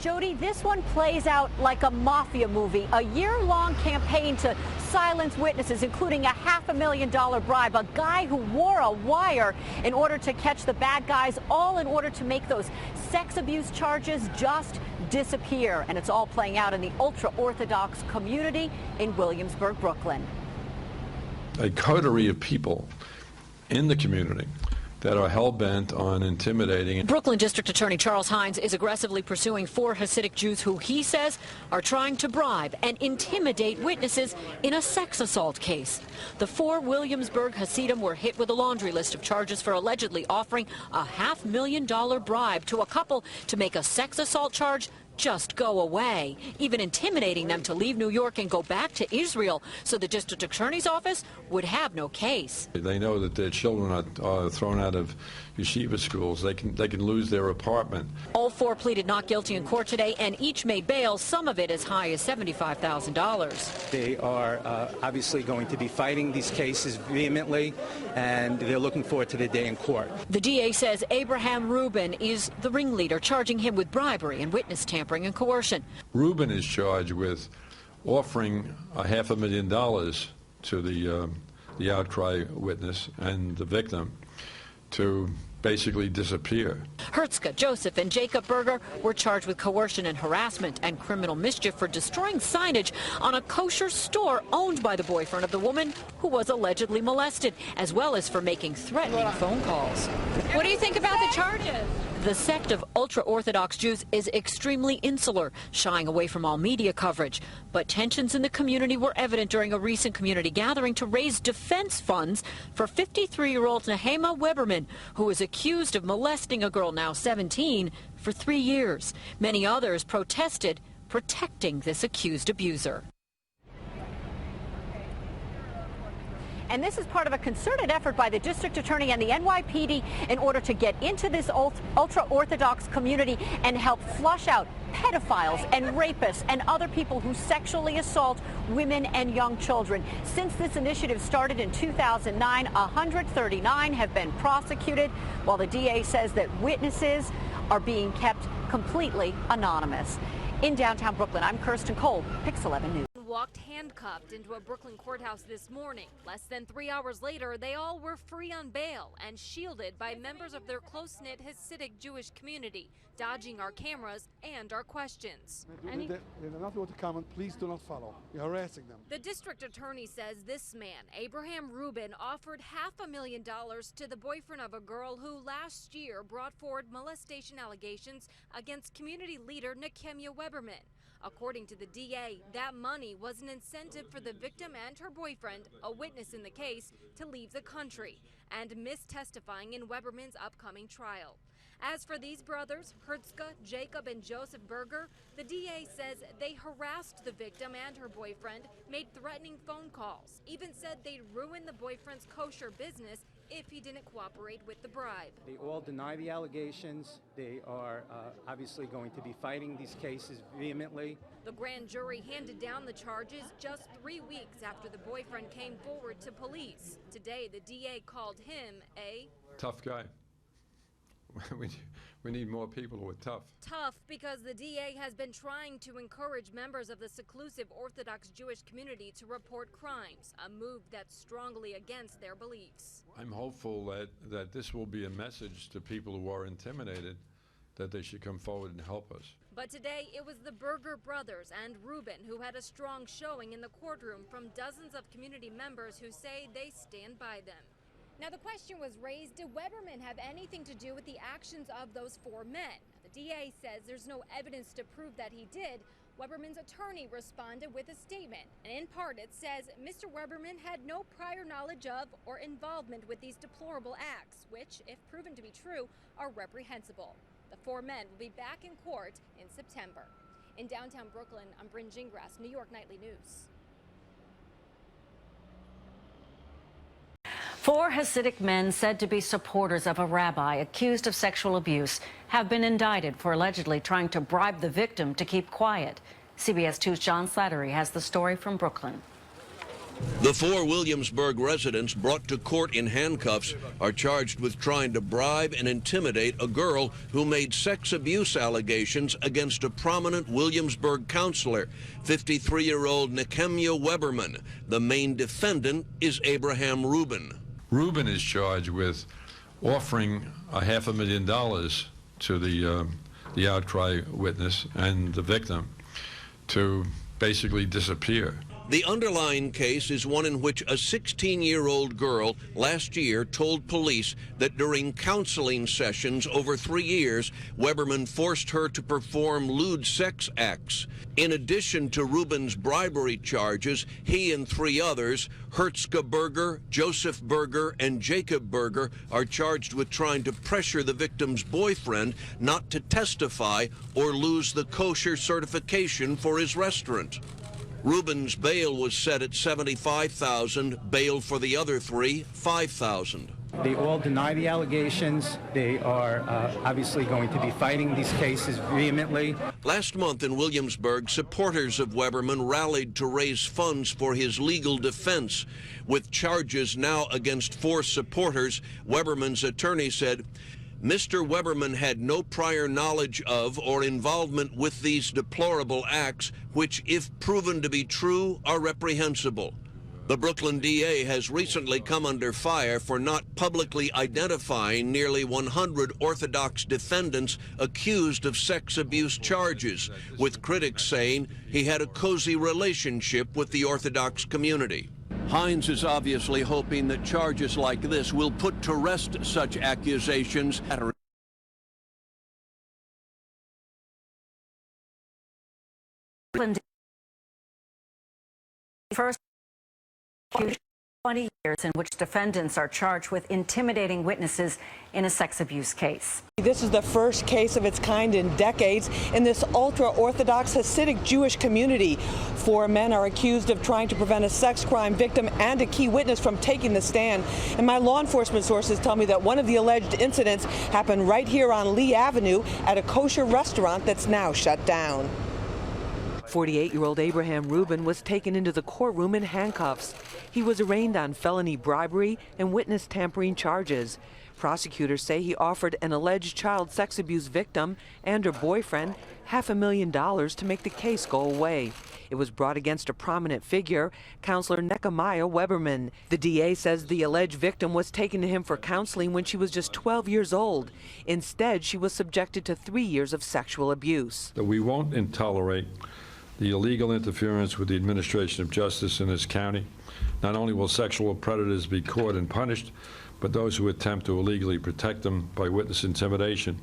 Jody, this one plays out like a mafia movie. A year-long campaign to silence witnesses, including a $500,000 bribe, a guy who wore a wire in order to catch the bad guys, all in order to make those sex abuse charges just disappear. And it's all playing out in the ultra-Orthodox community in Williamsburg, Brooklyn. A coterie of people in the community that are hell-bent on intimidating. Brooklyn District Attorney Charles Hines is aggressively pursuing 4 Hasidic Jews who he says are trying to bribe and intimidate witnesses in a sex assault case. The 4 Williamsburg Hasidim were hit with a laundry list of charges for allegedly offering a $500,000 bribe to a couple to make a sex assault charge just go away, even intimidating them to leave New York and go back to Israel so the district attorney's office would have no case. They know that their children are thrown out of yeshiva schools. They can lose their apartment. All 4 pleaded not guilty in court today, and each made bail, some of it as high as $75,000. They are obviously going to be fighting these cases vehemently, and they're looking forward to the day in court. The DA says Abraham Rubin is the ringleader, charging him with bribery and witness tampering and coercion. Rubin is charged with offering $500,000 to the outcry witness and the victim to basically disappear. Hertzka, Joseph, and Jacob Berger were charged with coercion and harassment and criminal mischief for destroying signage on a kosher store owned by the boyfriend of the woman who was allegedly molested, as well as for making threatening phone calls. What do you think about the charges? The sect of ultra-Orthodox Jews is extremely insular, shying away from all media coverage. But tensions in the community were evident during a recent community gathering to raise defense funds for 53-year-old Nechemya Weberman, who is accused of molesting a girl, now 17, for 3 years. Many others protested, protecting this accused abuser. And this is part of a concerted effort by the district attorney and the NYPD in order to get into this ultra-Orthodox community and help flush out pedophiles and rapists and other people who sexually assault women and young children. Since this initiative started in 2009, 139 have been prosecuted, while the DA says that witnesses are being kept completely anonymous. In downtown Brooklyn, I'm Kirsten Cole, Pix 11 News. Walked handcuffed into a Brooklyn courthouse this morning. Less than 3 hours later, they all were free on bail and shielded by members of their close-knit Hasidic Jewish community, dodging our cameras and our questions. They're not able to comment. Please do not follow. You're harassing them. The district attorney says this man, Abraham Rubin, offered $500,000 to the boyfriend of a girl who last year brought forward molestation allegations against community leader Nechemya Weberman. According to the DA, that money was an incentive for the victim and her boyfriend, a witness in the case, to leave the country and miss testifying in Weberman's upcoming trial. As for these brothers, Hertzka, Jacob, and Joseph Berger, the DA says they harassed the victim and her boyfriend, made threatening phone calls, even said they'd ruin the boyfriend's kosher business if he didn't cooperate with the bribe. They all deny the allegations. They are obviously going to be fighting these cases vehemently. The grand jury handed down the charges just 3 weeks after the boyfriend came forward to police. Today, the DA called him a tough guy. We need more people who are tough. Tough because the DA has been trying to encourage members of the seclusive Orthodox Jewish community to report crimes, a move that's strongly against their beliefs. I'm hopeful that this will be a message to people who are intimidated that they should come forward and help us. But today it was the Berger brothers and Rubin who had a strong showing in the courtroom from dozens of community members who say they stand by them. Now, the question was raised, did Weberman have anything to do with the actions of those 4 men? The DA says there's no evidence to prove that he did. Weberman's attorney responded with a statement, and in part it says Mr. Weberman had no prior knowledge of or involvement with these deplorable acts, which, if proven to be true, are reprehensible. The 4 men will be back in court in September. In downtown Brooklyn, I'm Bryn Gingras, New York Nightly News. 4 Hasidic men said to be supporters of a rabbi accused of sexual abuse have been indicted for allegedly trying to bribe the victim to keep quiet. CBS 2's John Slattery has the story from Brooklyn. The 4 Williamsburg residents brought to court in handcuffs are charged with trying to bribe and intimidate a girl who made sex abuse allegations against a prominent Williamsburg counselor, 53-year-old Nechemya Weberman. The main defendant is Abraham Rubin. Rubin is charged with offering $500,000 to the outcry witness and the victim to basically disappear. The underlying case is one in which a 16-year-old girl last year told police that during counseling sessions over 3 years, Weberman forced her to perform lewd sex acts. In addition to Rubin's bribery charges, he and 3 others, Hertzka Berger, Joseph Berger, and Jacob Berger, are charged with trying to pressure the victim's boyfriend not to testify or lose the kosher certification for his restaurant. Rubin's bail was set at $75,000, bail for the other 3, $5,000. They all deny the allegations. They are obviously going to be fighting these cases vehemently. Last month in Williamsburg, supporters of Weberman rallied to raise funds for his legal defense. With charges now against 4 supporters, Weberman's attorney said, Mr. Weberman had no prior knowledge of or involvement with these deplorable acts, which, if proven to be true, are reprehensible. The Brooklyn DA has recently come under fire for not publicly identifying nearly 100 Orthodox defendants accused of sex abuse charges, with critics saying he had a cozy relationship with the Orthodox community. Hines is obviously hoping that charges like this will put to rest such accusations. First, 20 years in which defendants are charged with intimidating witnesses in a sex abuse case. This is the first case of its kind in decades in this ultra-Orthodox Hasidic Jewish community. 4 men are accused of trying to prevent a sex crime victim and a key witness from taking the stand. And my law enforcement sources tell me that one of the alleged incidents happened right here on Lee Avenue at a kosher restaurant that's now shut down. 48-year-old Abraham Rubin was taken into the courtroom in handcuffs. He was arraigned on felony bribery and witness tampering charges. Prosecutors say he offered an alleged child sex abuse victim and her boyfriend $500,000 to make the case go away. It was brought against a prominent figure, counselor Nechemya Weberman. The DA says the alleged victim was taken to him for counseling when she was just 12 years old. Instead, she was subjected to 3 years of sexual abuse. We won't tolerate the illegal interference with the administration of justice in this county. Not only will sexual predators be caught and punished, but those who attempt to illegally protect them by witness intimidation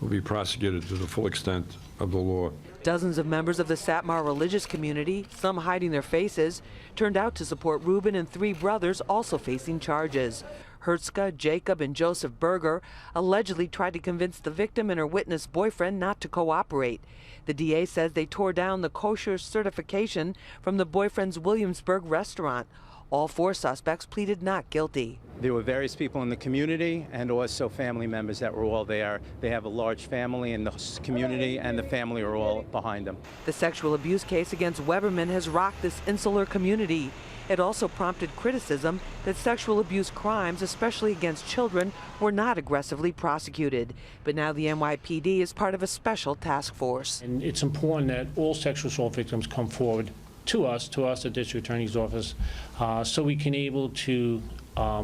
will be prosecuted to the full extent of the law. Dozens of members of the Satmar religious community, some hiding their faces, turned out to support Rubin and 3 brothers also facing charges. Hertzka, Jacob, and Joseph Berger allegedly tried to convince the victim and her witness boyfriend not to cooperate. The DA says they tore down the kosher certification from the boyfriend's Williamsburg restaurant. All 4 suspects pleaded not guilty. There were various people in the community and also family members that were all there. They have a large family in the community, and the family are all behind them. The sexual abuse case against Weberman has rocked this insular community. It also prompted criticism that sexual abuse crimes, especially against children, were not aggressively prosecuted. But now the NYPD is part of a special task force. And it's important that all sexual assault victims come forward to us, the District Attorney's Office, so we can able to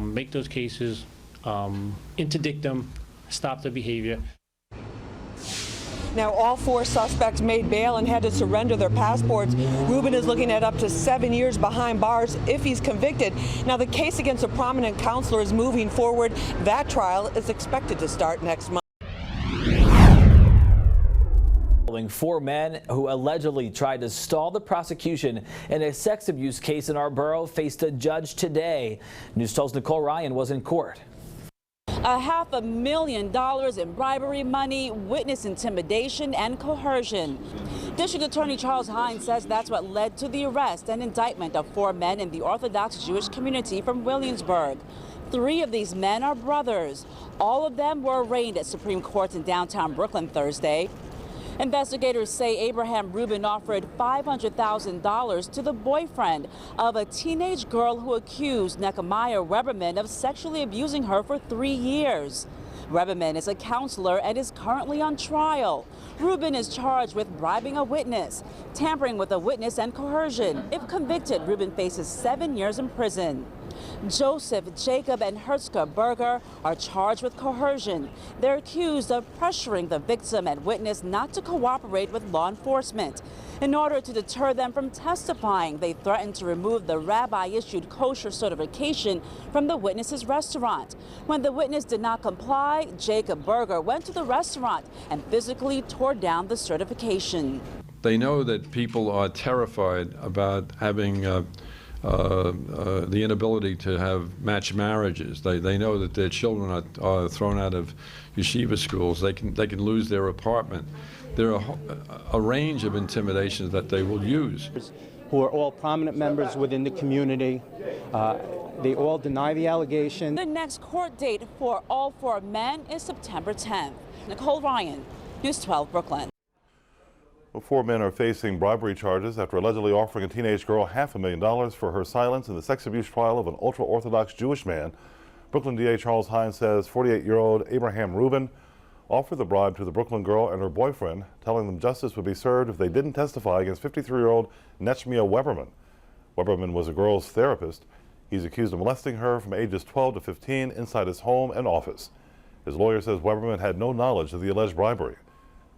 make those cases, interdict them, stop the behavior. Now, all 4 suspects made bail and had to surrender their passports. Rubin is looking at up to 7 years behind bars if he's convicted. Now, the case against a prominent counselor is moving forward. That trial is expected to start next month. 4 men who allegedly tried to stall the prosecution in a sex abuse case in our borough faced a judge today. News 12's Nicole Ryan was in court. $500,000 in bribery money, witness intimidation, and coercion. District Attorney Charles Hines says that's what led to the arrest and indictment of 4 men in the Orthodox Jewish community from Williamsburg. 3 of these men are brothers. All of them were arraigned at Supreme Court in downtown Brooklyn Thursday. Investigators say Abraham Rubin offered $500,000 to the boyfriend of a teenage girl who accused Nechemya Weberman of sexually abusing her for 3 years. Weberman is a counselor and is currently on trial. Rubin is charged with bribing a witness, tampering with a witness, and coercion. If convicted, Rubin faces 7 years in prison. Joseph, Jacob, and Hertzka Berger are charged with coercion. They're accused of pressuring the victim and witness not to cooperate with law enforcement. In order to deter them from testifying, they threatened to remove the rabbi-issued kosher certification from the witness's restaurant. When the witness did not comply, Jacob Berger went to the restaurant and physically tore down the certification. They know that people are terrified about having the inability to have matched marriages. They know that their children are thrown out of yeshiva schools. They can lose their apartment. There are a range of intimidations that they will use. Who are all prominent members within the community. They all deny the allegation. The next court date for all 4 men is September 10th. Nicole Ryan, News 12, Brooklyn. 4 men are facing bribery charges after allegedly offering a teenage girl $500,000 for her silence in the sex abuse trial of an ultra-Orthodox Jewish man. Brooklyn DA Charles Hines says 48-year-old Abraham Rubin offered the bribe to the Brooklyn girl and her boyfriend, telling them justice would be served if they didn't testify against 53-year-old Nechemya Weberman. Weberman was a girl's therapist. He's accused of molesting her from ages 12 to 15 inside his home and office. His lawyer says Weberman had no knowledge of the alleged bribery.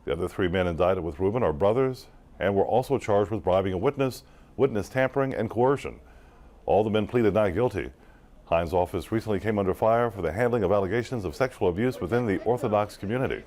The other 3 men indicted with Rubin are brothers and were also charged with bribing a witness, witness tampering, and coercion. All the men pleaded not guilty. Hines' office recently came under fire for the handling of allegations of sexual abuse within the Orthodox community.